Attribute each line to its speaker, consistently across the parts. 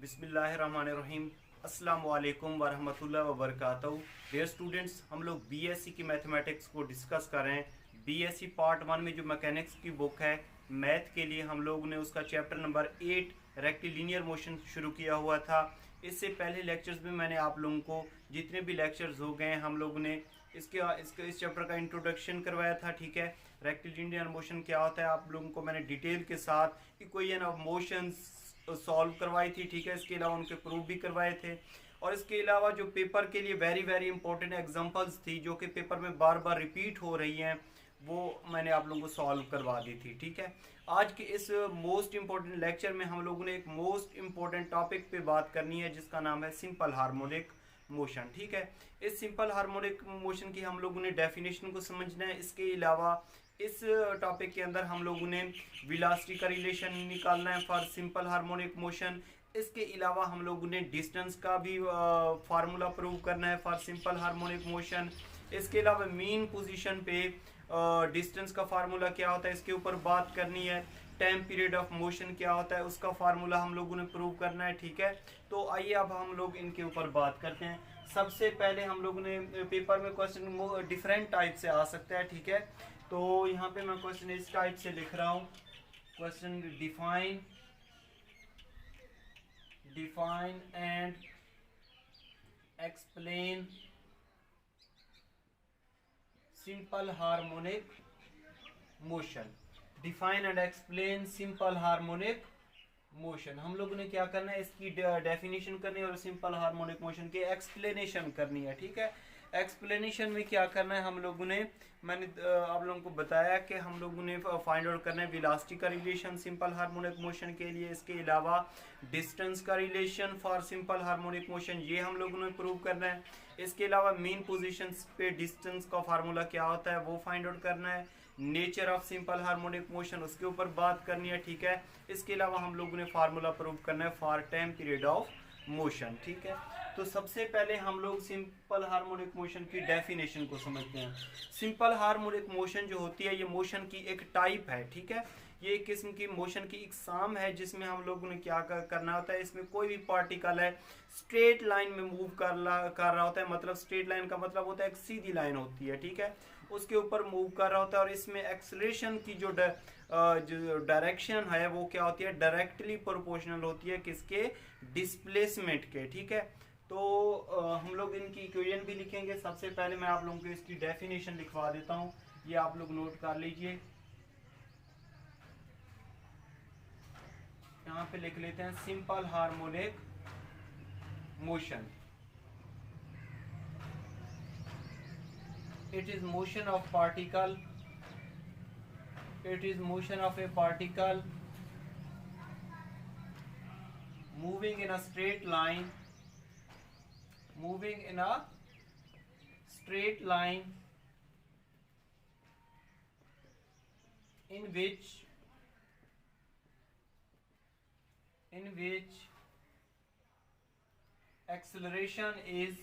Speaker 1: बिस्मिल्लाहिर्रहमानिर्रहीम। अस्सलाम वालेकुम वरहमतुल्लाहि वबरकातुहू। डियर स्टूडेंट्स, हम लोग बीएससी की मैथमेटिक्स को डिस्कस कर रहे हैं। बीएससी पार्ट 1 में जो मैकेनिक्स की बुक है मैथ के लिए, हम लोग ने उसका चैप्टर नंबर 8 रेक्टिलिनियर मोशन शुरू किया हुआ था। इससे पहले लेक्चर्स में मैंने आप लोगों को जितने भी लेक्चर्स हो गए हम लोग ने इस चैप्टर का इंट्रोडक्शन करवाया था। ठीक है, रेक्टिलिनियर मोशन क्या होता है आप लोगों को मैंने डिटेल के साथ इक्वेशन ऑफ मोशंस सॉल्व करवाई थी। ठीक है, इसके अलावा उनके प्रूफ भी करवाए थे। और इसके अलावा जो पेपर के लिए वेरी वेरी इंपॉर्टेंट एग्जांपल्स थी जो कि पेपर में बार बार रिपीट हो रही हैं, वो मैंने आप लोगों को सॉल्व करवा दी थी। ठीक है, आज के इस मोस्ट इम्पोर्टेंट लेक्चर में हम लोगों ने एक मोस्ट इम्पोर्टेंट टॉपिक पे बात करनी है जिसका नाम है सिंपल हार्मोनिक मोशन। ठीक है, इस सिंपल हार्मोनिक मोशन की हम लोगों ने डेफिनेशन को समझना है। इसके अलावा इस टॉपिक के अंदर हम लोगों ने वेलोसिटी का रिलेशन निकालना है फॉर सिंपल हार्मोनिक मोशन। इसके अलावा हम लोगों ने डिस्टेंस का भी फार्मूला प्रूव करना है फॉर सिंपल हार्मोनिक मोशन। इसके अलावा मीन पोजीशन पे डिस्टेंस का फार्मूला क्या होता है इसके ऊपर बात करनी है। टाइम पीरियड ऑफ मोशन क्या होता है उसका फार्मूला हम लोगों ने प्रूव करना है। ठीक है, तो आइए अब हम लोग इनके ऊपर बात करते हैं। सबसे पहले हम लोग ने पेपर में क्वेश्चन डिफरेंट टाइप से आ सकता है। ठीक है, तो यहाँ पे मैं क्वेश्चन इस टाइप से लिख रहा हूँ। Question define and explain simple harmonic motion. Define and explain simple harmonic motion. हम लोगों ने क्या करना है, इसकी डेफिनेशन करनी है और सिंपल हार्मोनिक मोशन की एक्सप्लेनेशन करनी है। ठीक है, एक्सप्लेनेशन में क्या करना है हम लोगों ने, मैंने आप लोगों को बताया कि हम लोगों ने फाइंड आउट करना है वेलोसिटी का रिलेशन सिंपल हार्मोनिक मोशन के लिए। इसके अलावा डिस्टेंस का relation for simple harmonic motion, ये हम लोगों ने प्रूव करना है। इसके अलावा मेन पोजीशंस पे डिस्टेंस का फार्मूला क्या होता है वो फाइंड आउट करना है। Nature of simple harmonic motion उसके ऊपर बात करनी है। ठीक है, इसके अलावा हम लोगों ने फार्मूला प्रूव करना है for time period of motion. ठीक है, तो सबसे पहले हम लोग सिंपल हार्मोनिक मोशन की डेफिनेशन को समझते हैं। सिंपल हार्मोनिक मोशन जो होती है ये मोशन की एक टाइप है। ठीक है, ये एक किस्म की मोशन की इकसाम है जिसमें हम लोगों ने क्या करना होता है, इसमें कोई भी पार्टिकल है स्ट्रेट लाइन में मूव कर रहा होता है। मतलब स्ट्रेट लाइन का मतलब होता है एक सीधी लाइन होती है। ठीक है, उसके ऊपर मूव कर रहा होता है और इसमें एक्सेलरेशन की जो डायरेक्शन है वो क्या होती है, डायरेक्टली प्रोपोर्शनल होती है किसके, डिस्प्लेसमेंट के। ठीक है, तो हम लोग इनकी इक्वेशन भी लिखेंगे। सबसे पहले मैं आप लोगों को इसकी डेफिनेशन लिखवा देता हूँ, ये आप लोग नोट कर लीजिए। यहाँ पे लिख लेते हैं simple harmonic motion. It is motion of particle. It is motion of a particle moving in a straight line. Moving in a straight line in which acceleration is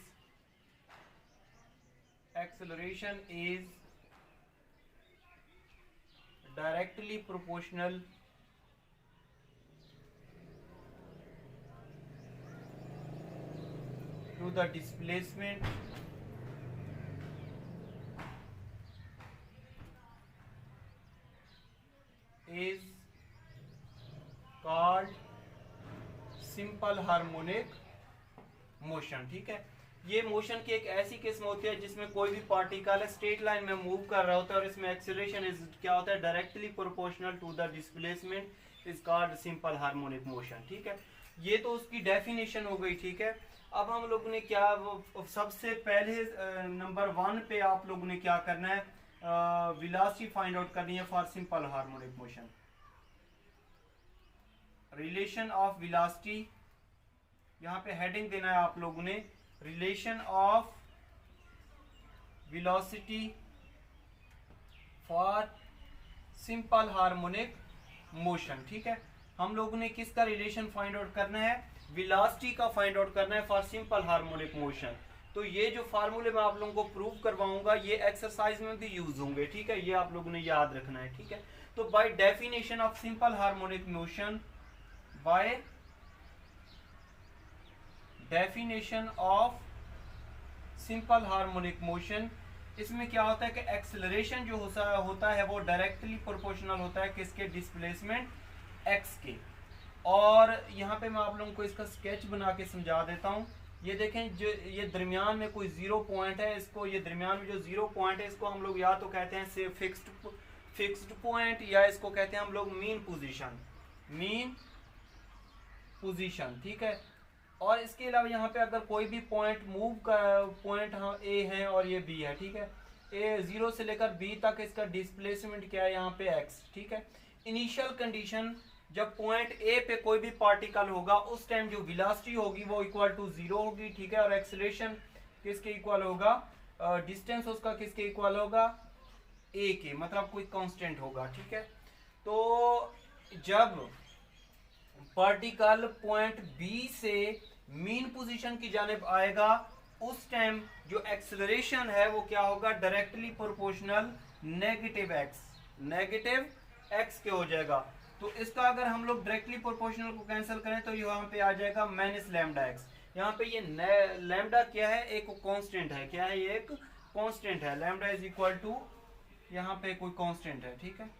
Speaker 1: directly proportional to the displacement is called simple harmonic motion. ठीक है, ये motion की एक ऐसी किस्म होती है जिसमें कोई भी पार्टिकल स्ट्रेट लाइन में मूव कर रहा होता है और इसमें एक्सेलरेशन इज क्या होता है, directly proportional to the displacement is called simple harmonic motion. ठीक है, ये तो उसकी डेफिनेशन हो गई। ठीक है, अब हम लोग ने क्या सबसे पहले नंबर 1 पे आप लोगों ने क्या करना है, वेलोसिटी फाइंड आउट करनी है for simple harmonic motion. Relation of velocity, यहाँ पे हेडिंग देना है आप लोगों ने, relation of velocity for simple harmonic motion. ठीक है, हम लोगों ने किसका रिलेशन फाइंड आउट करना है, वेलोसिटी का फाइंड आउट करना है फॉर सिंपल हार्मोनिक मोशन। तो ये जो फार्मूले मैं आप लोगों को प्रूव करवाऊंगा ये एक्सरसाइज में भी यूज होंगे। ठीक है, ये आप लोगों ने याद रखना है। ठीक है, तो by definition of simple harmonic motion, by definition of simple harmonic motion. इसमें क्या होता है कि एक्सेलरेशन जो होता है वो डायरेक्टली प्रोपोर्शनल होता है किसके, डिस्प्लेसमेंट एक्स के। और यहाँ पे मैं आप लोगों को इसका स्केच बना के समझा देता हूँ। ये देखें, जो ये दरमियान में कोई जीरो पॉइंट है, इसको ये दरमियान में जो जीरो पॉइंट है इसको हम लोग या तो कहते हैं से फिक्स्ड पॉइंट, या इसको कहते हैं हम लोग मीन पोजीशन, ठीक है। और इसके अलावा यहाँ पे अगर कोई भी पॉइंट मूव का पॉइंट ए है और ये बी है, ठीक है, ए जीरो से लेकर बी तक इसका डिस्प्लेसमेंट क्या है यहाँ पे एक्स, ठीक है। इनिशियल कंडीशन, जब पॉइंट ए पे कोई भी पार्टिकल होगा उस टाइम जो वेलोसिटी होगी वो इक्वल टू जीरो होगी, ठीक है। और एक्सेलरेशन किसके इक्वल होगा, डिस्टेंस उसका किसके इक्वल होगा, ए के, मतलब कोई कांस्टेंट होगा, ठीक है। तो जब पार्टिकल पॉइंट बी से मीन पोजीशन की जानिब आएगा उस टाइम जो एक्सेलरेशन है वो क्या होगा, डायरेक्टली प्रोपोर्शनल नेगेटिव एक्स के हो जाएगा। तो इसका अगर हम लोग डायरेक्टली प्रोपोर्शनल को कैंसिल करें तो यहाँ पे आ जाएगा माइनस लैम्डा एक्स। यहाँ पे ये लैम्डा क्या है, एक कांस्टेंट है, क्या है, ये एक कांस्टेंट है। लैम्डा इज इक्वल टू, यहाँ पे कोई कांस्टेंट है, ठीक है,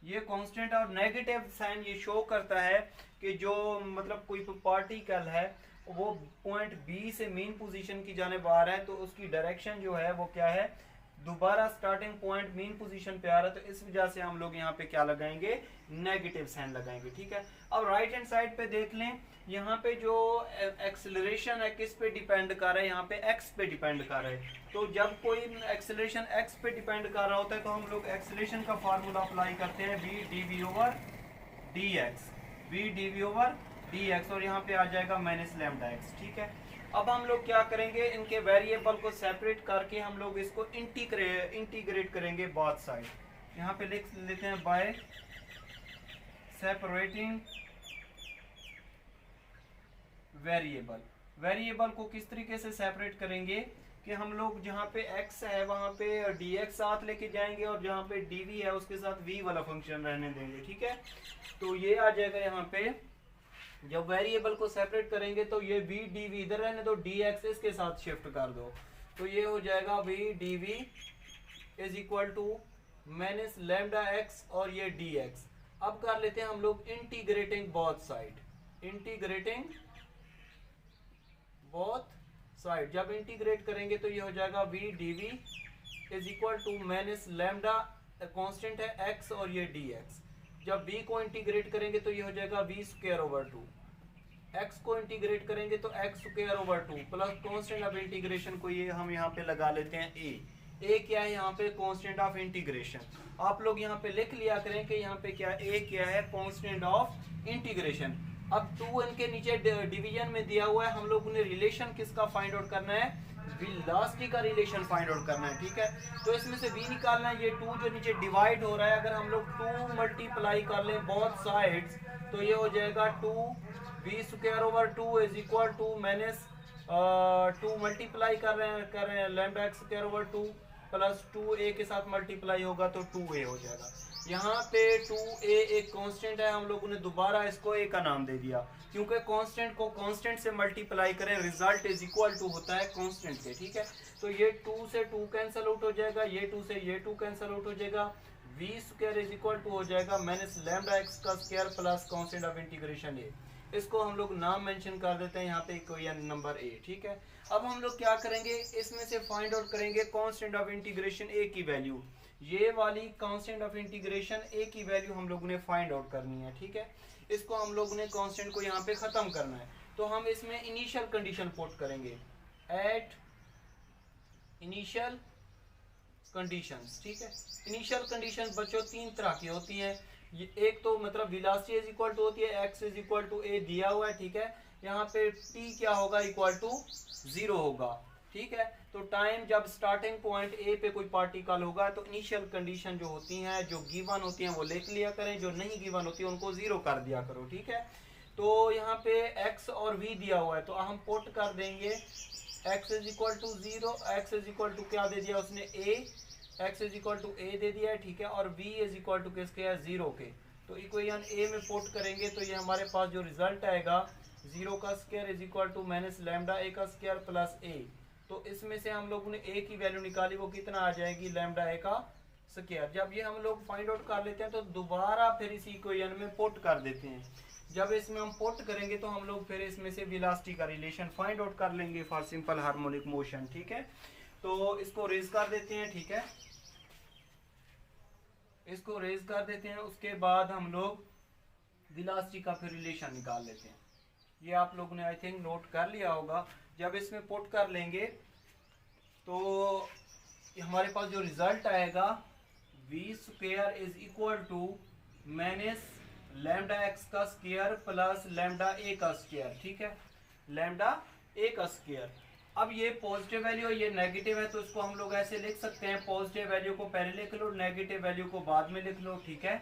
Speaker 1: ये कांस्टेंट। और नेगेटिव साइन ये शो करता है कि जो मतलब कोई पार्टिकल है वो पॉइंट बी से मेन पोजीशन की जानिब आ रहा है तो उसकी डायरेक्शन जो है वो क्या है, दोबारा स्टार्टिंग पॉइंट मेन पोजीशन पे आ रहा है, तो इस वजह से हम लोग यहाँ पे क्या लगाएंगे, नेगेटिव साइन लगाएंगे, ठीक है। अब राइट हैंड साइड पे देख लें, यहाँ पे जो एक्सेलरेशन है किस पे डिपेंड कर रहा है, यहाँ पे एक्स पे डिपेंड कर रहा है। तो जब कोई एक्सेलरेशन एक्स पे डिपेंड कर रहा होता है तो हम लोग एक्सेलरेशन का फार्मूला अप्लाई करते हैं, V D V over D X, और यहाँ पे आ जाएगा माइनस लैम्डा एक्स, ठीक है। अब हम लोग क्या करेंगे, इनके वेरिएबल को सेपरेट करके हम लोग इसको इंटीग्रेट करेंगे बोथ साइड। यहाँ पे लिख लेते हैं बाय सेपरेटिंग वेरिएबल को किस तरीके से सेपरेट करेंगे कि हम लोग जहाँ पे x है वहाँ पे dx साथ लेके जाएंगे और जहाँ पे dv है उसके साथ v वाला फंक्शन रहने देंगे, ठीक है। तो ये आ जाएगा यहाँ पे, जब वेरिएबल को सेपरेट करेंगे तो ये v dv इधर रहने दो, dx इसके साथ शिफ्ट कर दो, तो ये हो जाएगा v dv is equal to minus lambda x और ये dx। अब कर लेते हैं हम लोग इंटीग्रेटिंग बोथ साइड, जब इंटीग्रेट करेंगे तो ये हो जाएगा v dv is equal to minus lambda constant है x और ये dx। जब v को इंटीग्रेट करेंगे तो ये हो जाएगा v स्क्वायर ओवर 2, x को इंटीग्रेट करेंगे तो x square over 2 plus constant of integration को ये हम यहाँ पे लगा लेते हैं a क्या है यहाँ पे, कांस्टेंट ऑफ इंटीग्रेशन। आप लोग यहाँ पे लिख लिया करें कि यहाँ पे क्या a क्या है, कांस्टेंट ऑफ इंटीग्रेशन। अब 2 इनके नीचे डिवीजन में दिया हुआ है, हम लोग उन्हें रिलेशन किसका फाइंड आउट करना है, वेलोसिटी का रिलेशन फाइंड आउट करना है, ठीक है। तो इसमें से v निकालना है, ये 2 जो नीचे डिवाइड हो रहा है अगर हम लोग 2 मल्टीप्लाई कर ले बोथ साइड्स तो ये हो जाएगा 2v square over 2 is equal to minus 2 multiply कर रहे हैं lambda X square over 2 plus 2a के साथ मल्टीप्लाई होगा तो 2a हो जाएगा। यहाँ पे 2a एक कांस्टेंट है, हम लोगों ने दोबारा इसको a का नाम दे दिया क्योंकि कांस्टेंट को कांस्टेंट से मल्टीप्लाई करें रिजल्ट इज इक्वल टू होता है कांस्टेंट के, ठीक है। तो ये 2 से 2 कैंसिल आउट हो जाएगा, ये 2 से ये 2 कैंसिल आउट हो जाएगा, v square is equal to हो जाएगा माइनस लैम्डा एक्स का square plus constant of integration a। इसको हम लोग नाम मेंशन कर देते हैं यहाँ पे इक्वेशन नंबर a, ठीक है। अब हम लोग क्या करेंगे, इसमें से फाइंड आउट करेंगे कांस्टेंट ऑफ इंटीग्रेशन a की वैल्यू। ये वाली कांस्टेंट ऑफ इंटीग्रेशन a की वैल्यू हम लोगों ने फाइंड आउट करनी है, ठीक है। इसको हम लोगों ने कांस्टेंट को यहाँ पे खत्म करना है, तो हम इसमें इनिशियल कंडीशन पुट करेंगे, एट इनिशियल कंडीशंस, ठीक है। इनिशियल कंडीशन बच्चों 3 तरह की होती हैं, एक तो मतलब वेलोसिटी इज इक्वल टू होती है x is equal to a दिया हुआ है, ठीक है। यहाँ पे t क्या होगा, इक्वल टू 0 होगा, ठीक है। तो टाइम जब स्टार्टिंग पॉइंट a पे कोई पार्टिकल होगा तो इनिशियल कंडीशन जो होती हैं, जो गिवन होती हैं वो लिख लिया करें, जो नहीं गिवन होती है उनको 0 कर दिया करो, ठीक है। तो यहाँ पे x और v दिया हुआ है तो हम पुट कर देंगे x is equal to 0, x is equal to क्या दे दिया उसने a, x is equal to a दे दिया है, ठीक है। और v इज इक्वल टू किसके है, 0 के। तो इक्वेशन a में पुट करेंगे तो ये हमारे पास जो रिजल्ट आएगा 0 का square is equal to minus lambda A का स्क्वायर प्लस ए। तो इसमें से हम लोगों ने ए की वैल्यू निकाली, वो कितना आ जाएगी लैम्डा ए का स्क्वायर। जब ये हम लोग फाइंड आउट कर लेते हैं तो दोबारा फिर इसी इक्वेशन में पुट कर देते हैं। जब इसमें हम पुट करेंगे तो हम लोग फिर इसमें से वेलोसिटी का रिलेशन फाइंड आउट कर लेंगे फॉर सिंपल हार्मोनिक मोशन। ठीक है, तो इसको रेज कर देते हैं। ठीक है, इसको रेज कर देते हैं। उसके बाद हम लोग वेलोसिटी का फिर रिलेशन निकाल लेते हैं। ये आप लोगों ने आई थिंक नोट कर लिया होगा। जब इसमें पुट कर लेंगे तो हमारे पास जो रिजल्ट आएगा v square is equal to minus lambda X का स्क्वायर प्लस लैम्डा ए का स्क्वायर। ठीक है, लैम्डा ए का स्क्वायर। अब ये पॉजिटिव वैल्यू है, ये नेगेटिव है, तो इसको हम लोग ऐसे लिख सकते हैं, पॉजिटिव वैल्यू को पहले लिख लो, नेगेटिव वैल्यू को बाद में लिख लो। ठीक है,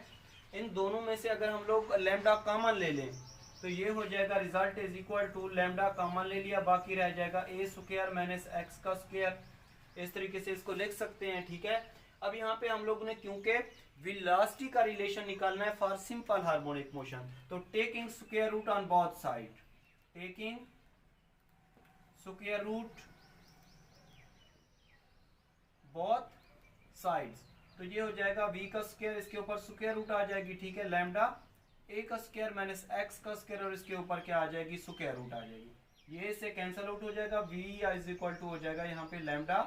Speaker 1: इन दोनों में से अगर हम लोग लैम्डा कॉमन ले लें तो ये हो जाएगा result is equal to lambda common ले लिया, बाकी रह जाएगा ए स्क्वायर माइनस एक्स का स्क्वायर। इस तरीके से इसको लिख सकते हैं। ठीक है, अब यहाँ पे हम लोग ने क्योंकि वेलोसिटी का रिलेशन निकालना है फॉर सिंपल हार्मोनिक मोशन, तो taking square root on both side, taking square root both sides, तो ये हो जाएगा v का स्क्वायर, इसके ऊपर स्क्वायर रूट आ जाएगी। ठीक है, लैम्डा a का स्क्वायर माइनस x का स्क्वायर, और इसके ऊपर क्या आ जाएगी स्क्वायर रूट आ जाएगी। ये से कैंसिल आउट हो जाएगा, v इज इक्वल टू हो जाएगा यहाँ पे lambda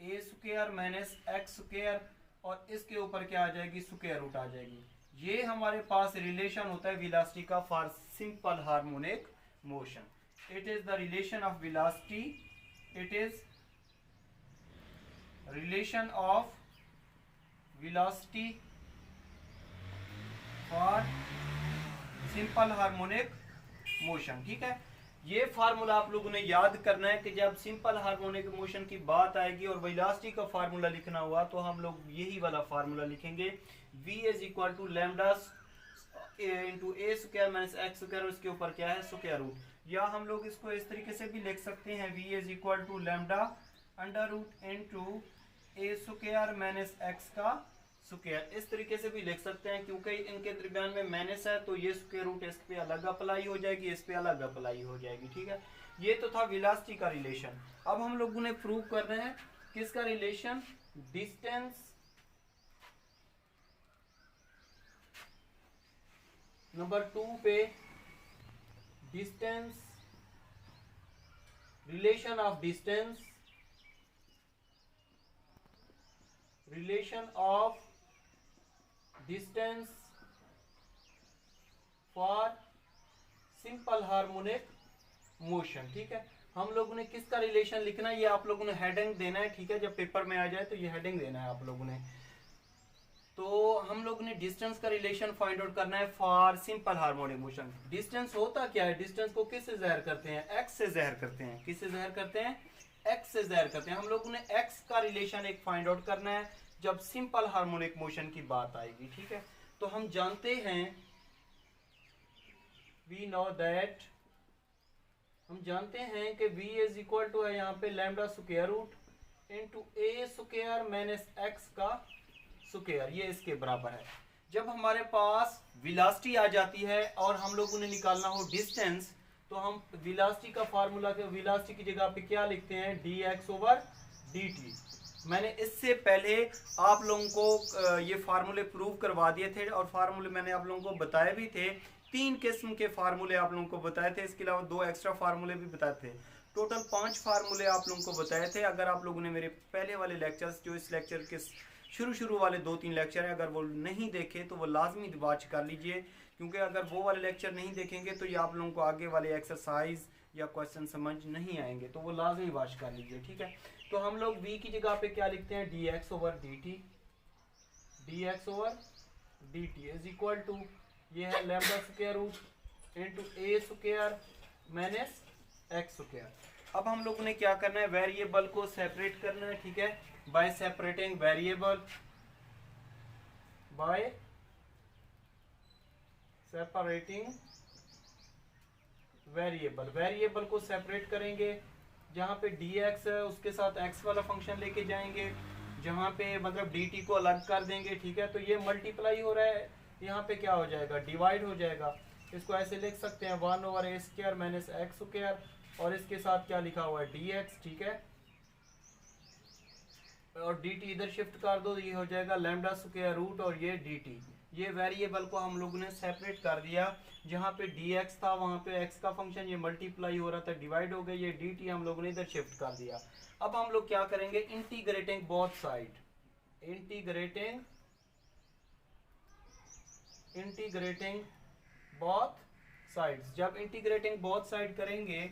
Speaker 1: a square minus x square, और इसके ऊपर क्या आ जाएगी स्क्वायर रूट आ जाएगी। ये हमारे पास रिलेशन होता है वेलोसिटी का for simple harmonic motion. It is the relation of velocity, it is relation of velocity for simple harmonic motion. ठीक है, ये फार्मूला आप लोगों ने याद करना है कि जब सिंपल हार्मोनिक मोशन की बात आएगी और वेलोसिटी का फार्मूला लिखना हुआ तो हम लोग यही वाला फार्मूला लिखेंगे, v is equal to lambda into A square minus X square, उसके ऊपर क्या है स्क्वायर रूट। या हम लोग इसको इस तरीके से भी लिख सकते हैं, v is equal to lambda under root into A square minus X का स्क्वायर। इस तरीके से भी लिख सकते हैं, क्योंकि इनके दरमियान में माइनस है तो ये स्क्वायर रूट इस पे अलग अप्लाई हो जाएगी, इस पे अलग अप्लाई हो जाएगी। ठीक है, ये तो था वेलोसिटी का रिलेशन। अब हम लोगों ने प्रूव कर रहे हैं किसका रिलेशन, डिस्टेंस नंबर 2 पे, distance, relation of distance, relation of distance for simple harmonic motion. ठीक है, हम लोगों ने किसका रिलेशन लिखना है, ये आप लोगों ने हेडिंग देना है। ठीक है, जब पेपर में आ जाए तो ये हेडिंग देना है आप लोगों ने। तो हम लोग ने डिस्टेंस का रिलेशन फाइंड आउट करना है for simple harmonic motion. Distance होता क्या है, डिस्टेंस को किससे ज़ाहिर करते हैं, एक्स से ज़ाहिर करते हैं। किससे ज़ाहिर करते हैं, एक्स से ज़ाहिर करते हैं। हम लोगों ने एक्स का रिलेशन एक फाइंड आउट करना है जब सिंपल हार्मोनिक मोशन की बात आएगी। ठीक है, तो हम जानते हैं, वी नो दैट, हम जानते हैं कि v इज इक्वल टू है यहाँ पे lambda square root into A square minus X का स्क्वायर, ये इसके बराबर है। जब हमारे पास वेलोसिटी आ जाती है और हम लोगों ने निकालना हो डिस्टेंस, तो हम वेलोसिटी का फार्मूला के वेलोसिटी की जगह पे क्या लिखते हैं, dx ओवर dt। मैंने इससे पहले आप लोगों को ये फार्मूले प्रूव करवा दिए थे और फार्मूले मैंने आप लोगों को बताए भी थे। 3 किस्म के फार्मूले आप लोगों को बताए थे, इसके अलावा 2 एक्स्ट्रा फार्मूले भी बताए थे। टोटल 5 फार्मूले आप लोगों को बताए थे। अगर आप लोगों ने मेरे पहले वाले लेक्चर्स, जो इस लेक्चर के शुरू वाले 2-3 लेक्चर हैं, अगर वो नहीं देखे तो वो लाजमी वॉच कर लीजिए, क्योंकि अगर वो वाले लेक्चर नहीं देखेंगे तो ये आप लोगों को आगे वाले एक्सरसाइज या क्वेश्चन समझ नहीं आएंगे, तो वो लाजमी वॉच कर लीजिए। ठीक है, तो हम लोग v की जगह पे क्या लिखते हैं, dx over dt, dx over dt is equal to, ये है lambda square root into A square minus X square. अब हम लोगों ने क्या करना है, वेरिएबल को सेपरेट करना है। ठीक है, bye separating variable, bye separating variable, variable को सेपरेट करेंगे। जहाँ पे dx है उसके साथ x वाला फंक्शन लेके जाएंगे, जहाँ पे मतलब dt को अलग कर देंगे। ठीक है, तो ये मल्टीप्लाई हो रहा है, यहाँ पे क्या हो जाएगा, डिवाइड हो जाएगा। इसको ऐसे लिख सकते हैं 1/a² माइनस x², और इसके साथ क्या लिखा हुआ है dx, ठीक है, और dt इधर शिफ्ट कर दो, ये हो जाएगा λ² और ये dt। ये वेरिएबल को हम लोगों ने सेपरेट कर दिया, जहाँ पे dx था वहाँ पे x का फंक्शन ये मल्टीप्लाई हो रहा था, डिवाइड हो गया, ये dt हम लोगों ने इधर शिफ्ट कर दिया। अब हम लोग क्या करेंगे, integrating both side, integrating both sides. जब इंटीग्रेटिंग बोथ साइड करेंगे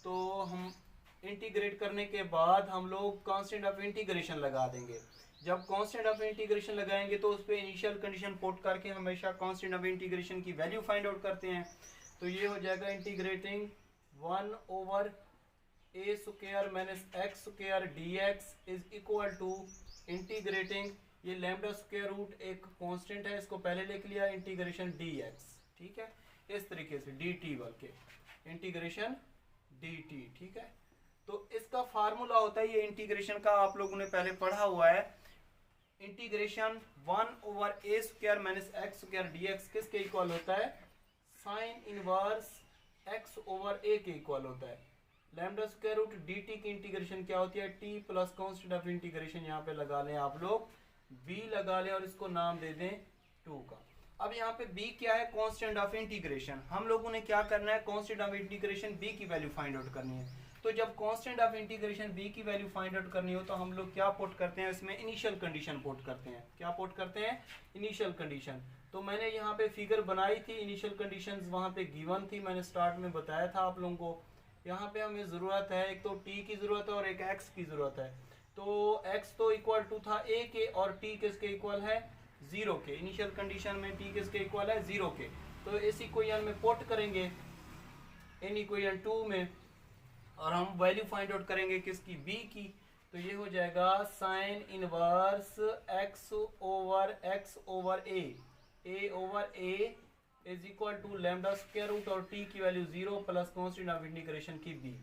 Speaker 1: तो हम इंटीग्रेट करने के बाद हम लोग कांस्टेंट ऑफ इंटीग्रेशन लगा देंगे। जब कांस्टेंट ऑफ इंटीग्रेशन लगाएंगे तो उस पर इनिशियल कंडीशन पुट करके हमेशा कांस्टेंट ऑफ इंटीग्रेशन की वैल्यू फाइंड आउट करते हैं। तो ये हो जाएगा integrating 1/a² minus x² dx is equal to integrating, ये λ² एक कांस्टेंट है, इसको पहले लिख लिया, इंटीग्रेशन dx, ठीक है, इस तरीके से dt बल्कि इंटीग्रेशन dt, ठीक है। तो इसका फार्मूला होता है, ये इंटीग्रेशन का आप लोगों ने पहले पढ़ा हुआ है, integration 1/a² minus x² dx किसके इक्वल होता है, साइन इनवर्स x/a के इक्वल होता है। λ² dt की इंटीग्रेशन क्या होती है, t plus constant of integration यहाँ पे लगा लें आप लोग, b लगा लें और इसको नाम दे दें 2 का। अब यहाँ पे b क्या है, कांस्टेंट ऑफ इंटीग्रेशन। हम लोगों ने क्या करना है, कांस्टेंट ऑफ इंटीग्रेशन b की वैल्यू फाइंड आउट करनी है। तो जब कांस्टेंट ऑफ इंटीग्रेशन b की वैल्यू फाइंड आउट करनी हो तो हम लोग क्या पुट करते हैं, इसमें इनिशियल कंडीशन पुट करते हैं। क्या पुट करते हैं, इनिशियल कंडीशन। तो मैंने यहाँ पे फिगर बनाई थी, इनिशियल कंडीशंस वहाँ पे गिवन थी, मैंने स्टार्ट में बताया था आप लोगों को। यहाँ पे हमें ज़रूरत है, एक तो t की ज़रूरत है और एक x की ज़रूरत है। तो x तो इक्वल टू था a के और t किसके इक्वल है, 0 के। इनिशियल कंडीशन में t किसके इक्वल है, 0 के। तो इस इक्वेशन में पुट करेंगे इन इक्वेशन 2 में, और हम वैल्यू फाइंड आउट करेंगे किसकी, b की। तो ये हो जाएगा sine inverse x/a is equal to λ² और t की value 0 plus constant of integration की b।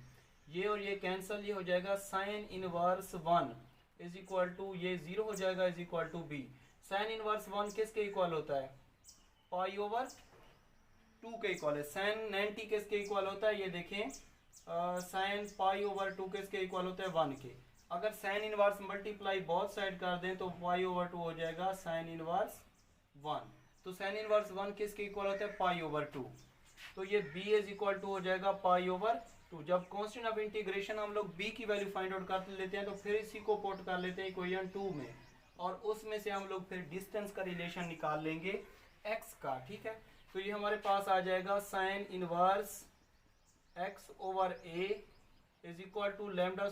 Speaker 1: ये और ये कैंसिल, ये हो जाएगा sine inverse 1 is equal to, ये 0 हो जाएगा, is equal to b। Sine inverse 1 किसके इक्वल होता है, π/2 के इक्वल है। साइन 90 किसके इक्वल होता है, ये देखें, साइन π/2 किसके इक्वल होता है, 1 के। अगर sine inverse multiply both side कर दें तो π/2 हो जाएगा साइन इनवर्स 1। तो साइन इनवर्स 1 किसके इक्वल होता है, π/2। तो ये b इज इक्वल टू हो जाएगा π/2। जब कांस्टेंट ऑफ इंटीग्रेशन हम लोग b की वैल्यू फाइंड आउट कर लेते हैं तो फिर इसी को पुट कर लेते हैं इक्वेशन 2 में, और उसमें से हम लोग फिर डिस्टेंस का रिलेशन निकाल लेंगे x का, ठीक है। तो ये हमारे पास आ जाएगा sine inverse x/a is equal to λ²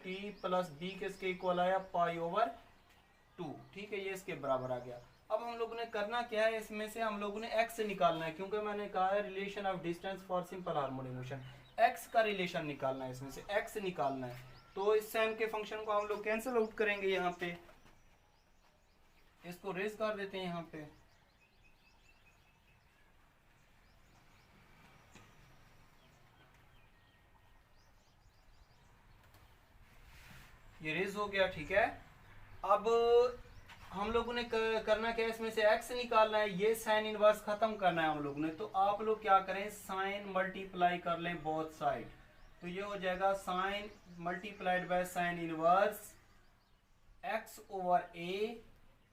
Speaker 1: t plus b किसके इक्वल आया, π/2, ठीक है, ये इसके बराबर आ गया। अब हम लोगों ने करना क्या है, इसमें से हम लोगों ने x निकालना है, क्योंकि मैंने कहा है relation of distance for simple harmonic motion, x का रिलेशन निकालना है, इसमें से x निकालना है। तो इस साइन के फंक्शन को हम लोग कैंसिल आउट करेंगे, यहाँ पे इसको रेज कर देते हैं यहाँ पे, ये रेज हो गया, ठीक है। अब हम लोगों ने करना क्या है, इसमें से x निकालना है, ये साइन इनवर्स खत्म करना है हम लोगों ने। तो आप लोग क्या करें, साइन मल्टीप्लाई कर लें बोथ साइड। तो ये हो जाएगा sine multiplied by sine inverse x/a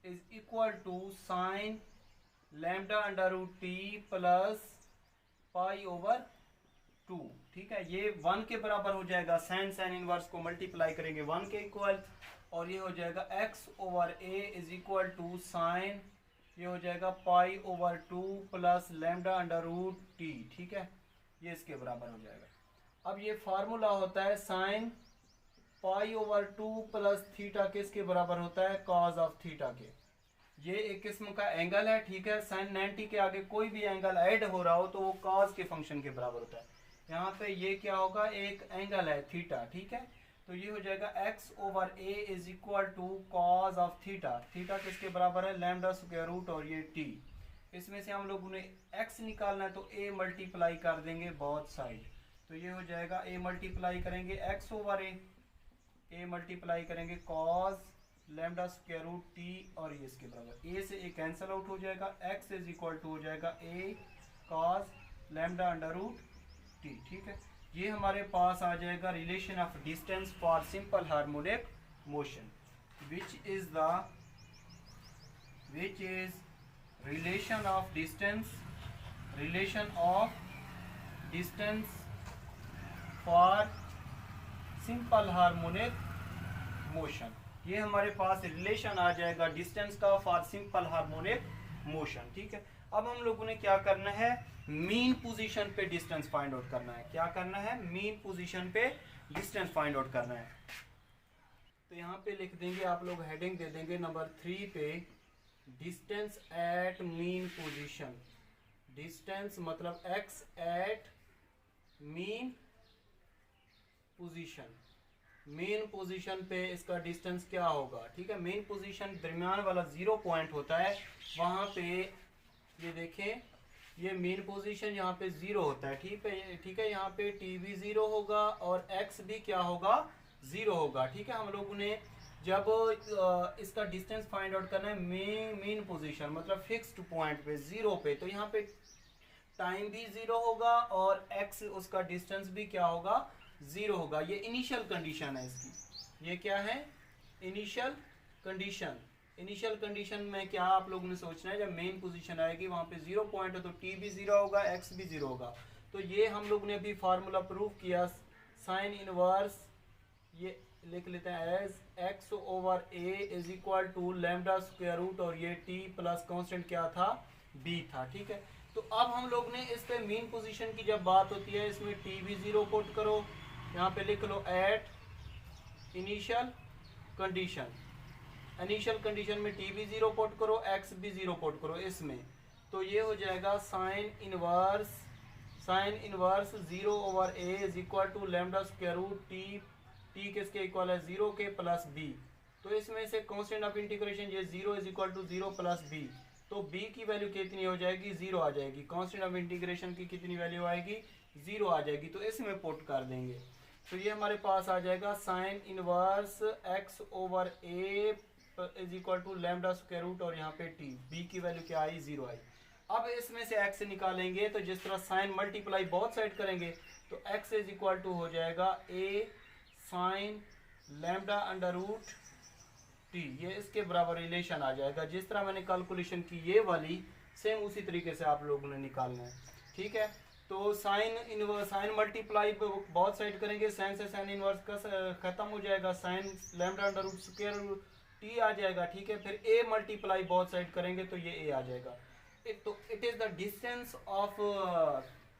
Speaker 1: is equal to sine λ√t plus π/2, ठीक है। ये 1 के बराबर हो जाएगा, साइन इनवर्स को मल्टीप्लाई करेंगे 1 के इक्वल, और ये हो जाएगा x/a is equal to sign, ये हो जाएगा π/2 प्लस λ√t, ठीक है, ये इसके बराबर हो जाएगा। अब ये फार्मूला होता है साइन π/2 प्लस थीटा किसके बराबर होता है, कॉज ऑफ थीटा के। ये एक किस्म का एंगल है, ठीक है। साइन 90 के आगे कोई भी एंगल ऐड हो रहा हो तो वो कॉज के फंक्शन के बराबर होता है। यहाँ पे ये क्या होगा, एक एंगल है थीटा, ठीक है। तो ये हो जाएगा x/a is equal to cos of theta. Theta किसके बराबर है, λ² और ये t। इसमें से हम लोगों ने x निकालना है तो a मल्टीप्लाई कर देंगे बोथ साइड। तो ये हो जाएगा a मल्टीप्लाई करेंगे x/a, a मल्टीप्लाई करेंगे कॉज λ√t, और ये इसके बराबर a से a कैंसिल आउट हो जाएगा, x इज इक्वल टू हो जाएगा a cos lambda under root T. ठीक है, ये हमारे पास आ जाएगा relation of distance for simple harmonic motion, which is relation of distance for simple harmonic motion. ये हमारे पास रिलेशन आ जाएगा डिस्टेंस का फॉर सिंपल हार्मोनिक मोशन। ठीक है, अब हम लोगों ने क्या करना है, मीन पोजीशन पे डिस्टेंस फाइंड आउट करना है। क्या करना है, मीन पोजीशन पे डिस्टेंस फाइंड आउट करना है। तो यहाँ पे लिख देंगे आप लोग, हेडिंग दे देंगे नंबर 3 पे, distance at mean position. Distance मतलब x at mean position. Mean position पे इसका डिस्टेंस क्या होगा। ठीक है, मेन पोजीशन दरमियान वाला 0 पॉइंट होता है, वहाँ पे ये देखें, ये मेन पोजीशन यहाँ पे 0 होता है। ठीक है, यहाँ पे t भी 0 होगा और x भी क्या होगा, 0 होगा। ठीक है, हम लोगों ने जब इसका डिस्टेंस फाइंड आउट करना है मेन पोजीशन मतलब फिक्स्ड पॉइंट पे 0 पे, तो यहाँ पे टाइम भी 0 होगा और x उसका डिस्टेंस भी क्या होगा, 0 होगा। ये इनिशियल कंडीशन है इसकी। ये क्या है, इनिशियल कंडीशन। इनिशियल कंडीशन में क्या आप लोगों ने सोचना है, जब मेन पोजीशन आएगी वहां पे 0 पॉइंट है तो t भी 0 होगा, x भी 0 होगा। तो ये हम लोग ने अभी फार्मूला प्रूव किया, साइन इनवर्स, ये लिख लेते हैं as x over a is equal to lambda square root, और ये t प्लस कांस्टेंट क्या था, b था। ठीक है, तो अब हम लोग ने इस पे मीन पोजीशन की जब बात होती है, इसमें t भी 0 पुट करो, यहाँ पे लिख लो at initial condition. Initial condition में t भी 0 पुट करो, x भी 0 पुट करो इसमें, तो ये हो जाएगा sine inverse 0 over a is equal to lambda square root t किसके इक्वल है, 0 के प्लस b। तो इसमें से कांस्टेंट ऑफ इंटीग्रेशन ये 0 is equal to 0 plus b, तो b की वैल्यू कितनी हो जाएगी, 0 आ जाएगी। कांस्टेंट ऑफ इंटीग्रेशन की कितनी वैल्यू आएगी, 0 आ जाएगी, तो इसमें पुट कर देंगे। तो ये हमारे पास आ जाएगा sine inverse x over a is equal to lambda square root, और यहाँ पे t, b की वैल्यू क्या आई, 0 आई। अब इसमें से x निकालेंगे तो जिस तरह साइन मल्टीप्लाई बोथ साइड करेंगे तो x इज इक्वल टू हो जाएगा a sine lambda under root t, ये इसके बराबर रिलेशन आ जाएगा। जिस तरह मैंने कैलकुलेशन की ये वाली, सेम उसी तरीके से आप लोगों ने निकालना है। ठीक है, तो साइन मल्टीप्लाई बहुत साइड करेंगे, साइन से साइन इनवर्स का खत्म हो जाएगा, sine lambda under root square t आ जाएगा। ठीक है, फिर a मल्टीप्लाई बहुत साइड करेंगे तो ये a आ जाएगा। तो it is the distance of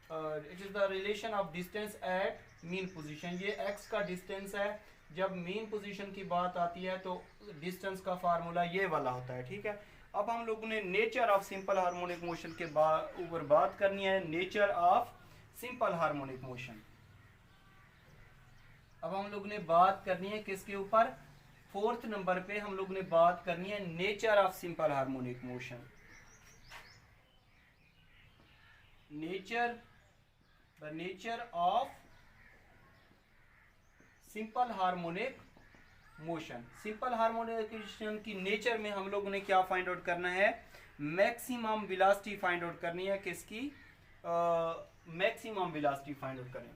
Speaker 1: it is the relation of distance at mean position. ये x का डिस्टेंस है, जब मीन पोजीशन की बात आती है तो डिस्टेंस का फार्मूला ये वाला होता है। ठीक है, अब हम लोगों ने nature of simple harmonic motion के ऊपर बात करनी है, nature of simple harmonic motion. अब हम लोग ने बात करनी है किसके ऊपर, 4th नंबर पे हम लोग ने बात करनी है nature of simple harmonic motion. The nature of simple harmonic motion. Simple harmonic motion की नेचर में हम लोगों ने क्या फाइंड आउट करना है, मैक्सिमम वेलोसिटी फाइंड आउट करनी है। किसकी, मैक्सिमम वेलोसिटी फाइंड आउट करें।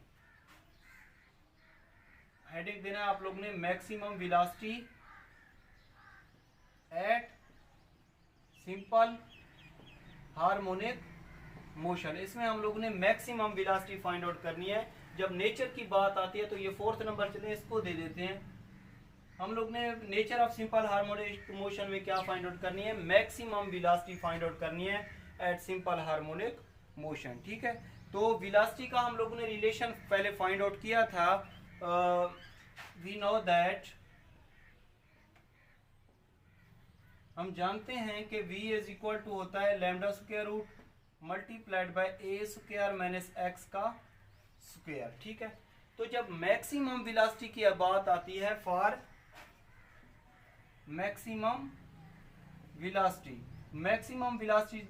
Speaker 1: हेडिंग देना आप लोग ने, maximum velocity at simple harmonic motion. इसमें हम लोगों ने मैक्सिमम वेलोसिटी फाइंड आउट करनी है। जब नेचर की बात आती है तो ये 4th नंबर चले, इसको दे देते हैं। हम लोग ने nature of simple harmonic motion में क्या फाइंड आउट करनी है, मैक्सिमम वेलोसिटी फाइंड आउट करनी है एट सिंपल हार्मोनिक मोशन। ठीक है, तो वेलोसिटी का हम लोगों ने रिलेशन पहले फाइंड आउट किया था। वी नो दैट, हम जानते हैं कि v इज इक्वल टू होता है lambda square root multiplied by a square minus x का स्क्वायर। ठीक है, तो जब मैक्सिमम वेलोसिटी की बात आती है, फॉर मैक्सिमम वेलोसिटी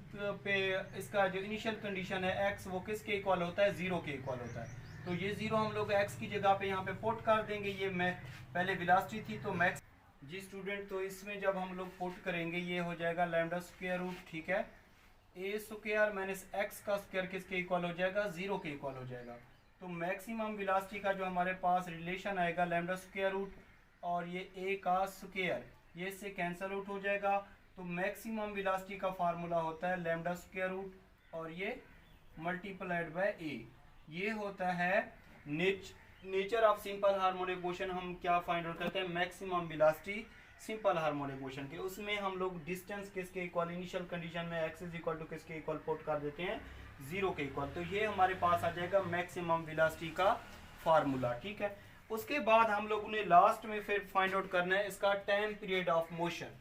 Speaker 1: पे इसका जो इनिशियल कंडीशन है x, वो किसके इक्वल होता है, 0 के इक्वल होता है। तो ये 0 हम लोग x की जगह पे यहाँ पे पुट कर देंगे। ये मैं पहले वेलोसिटी थी तो मैक्स जी स्टूडेंट, तो इसमें जब हम लोग पुट करेंगे ये हो जाएगा लैम्डा स्क्वायर रूट। ठीक है, ए स्क्वायर माइनस एक्स का स्क्वायर किसके इक्वल हो जाएगा, 0 के इक्वल हो जाएगा। तो मैक्सिमम वेलोसिटी का जो हमारे पास रिलेशन आएगा लैम्डा स्क्वायर रूट और ये ए का स्क्वायर, ये इससे कैंसिल आउट हो जाएगा। तो मैक्सिमम वेलोसिटी का फार्मूला होता है लैम्डा स्क्वायर रूट और ये मल्टीप्लाइड बाय ए। ये होता है nature of simple harmonic motion. हम क्या फाइंड आउट करते हैं, maximum velocity simple harmonic motion के। उसमें हम लोग डिस्टेंस किसके इक्वल, इनिशियल कंडीशन में एक्स इज इक्वल टू किसके इक्वल पुट कर देते हैं, 0 के इक्वल। तो ये हमारे पास आ जाएगा मैक्सिमम वेलोसिटी का फार्मूला, ठीक है। उसके बाद हम लोगों ने लास्ट में फिर फाइंड आउट करना है इसका time period of motion.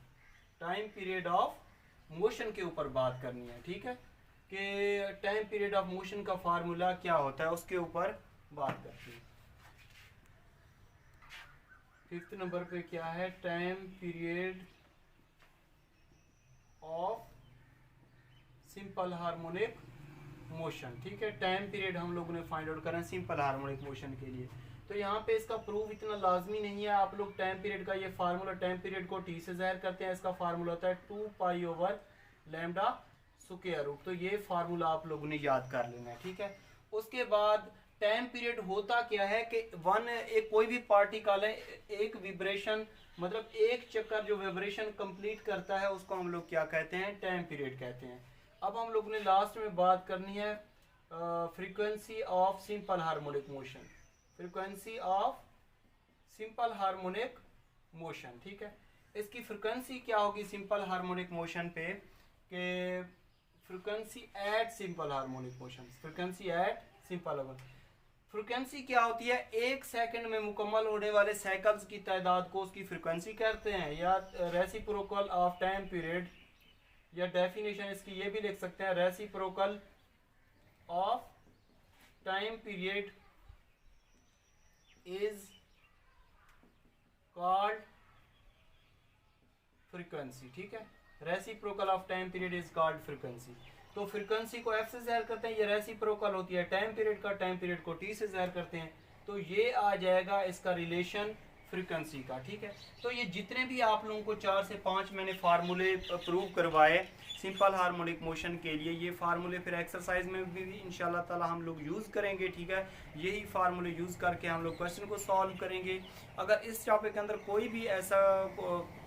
Speaker 1: Time period of motion के ऊपर बात करनी है, ठीक है, कि टाइम पीरियड ऑफ मोशन का फार्मूला क्या होता है, उसके ऊपर बात करते हैं। 5th नंबर पे क्या है, time period of simple harmonic motion, ठीक है। टाइम पीरियड हम लोगों ने फाइंड आउट करना है सिंपल हार्मोनिक मोशन के लिए। तो यहाँ पे इसका प्रूफ इतना लाजमी नहीं है। आप लोग टाइम पीरियड का ये फार्मूला, टाइम पीरियड को टी से ज़ाहिर करते हैं, इसका फार्मूला होता है 2 pi over lambda square root. तो ये फार्मूला आप लोगों ने याद कर लेना है, ठीक है। उसके बाद टाइम पीरियड होता क्या है कि एक कोई भी पार्टिकल है, एक विब्रेशन मतलब एक चक्कर जो वाइब्रेशन कंप्लीट करता है उसको हम लोग क्या कहते हैं, टाइम पीरियड कहते हैं। अब हम लोग ने लास्ट में बात करनी है frequency of simple harmonic motion, frequency of simple harmonic motion, ठीक है। इसकी फ्रीक्वेंसी क्या होगी सिंपल हार्मोनिक मोशन पे, कि frequency at simple harmonic motion, frequency at simple harmonic. Frequency क्या होती है, 1 सेकंड में मुकम्मल होने वाले साइकिल्स की तादाद को उसकी फ्रीक्वेंसी कहते हैं, या रेसिप्रोकल ऑफ टाइम पीरियड, या डेफिनेशन इसकी ये भी लिख सकते हैं, reciprocal of time period is called frequency, ठीक है। Reciprocal of time period is called frequency. तो फ्रीक्वेंसी को एफ से ज़ाहिर करते हैं, ये रेसिप्रोकल होती है टाइम पीरियड का, टाइम पीरियड को टी से ज़ाहिर करते हैं। तो ये आ जाएगा इसका रिलेशन फ्रीक्वेंसी का, ठीक है। तो ये जितने भी आप लोगों को 4 से 5 मैंने फार्मूले प्रूव करवाए सिंपल हार्मोनिक मोशन के लिए, ये फार्मूले फिर एक्सरसाइज में भी इंशाल्लाह ताला हम लोग यूज़ करेंगे, ठीक है। यही फार्मूले यूज़ करके हम लोग क्वेश्चन को सॉल्व करेंगे। अगर इस टॉपिक के अंदर कोई भी ऐसा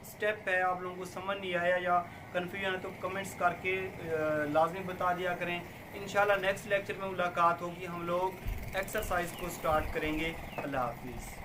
Speaker 1: स्टेप है आप लोगों को समझ नहीं आया या कन्फ्यूजन है तो कमेंट्स करके लाजमी बता दिया करें। इंशाल्लाह नेक्स्ट लेक्चर में मुलाकात होगी, हम लोग एक्सरसाइज को स्टार्ट करेंगे। अल्लाह हाफिज़।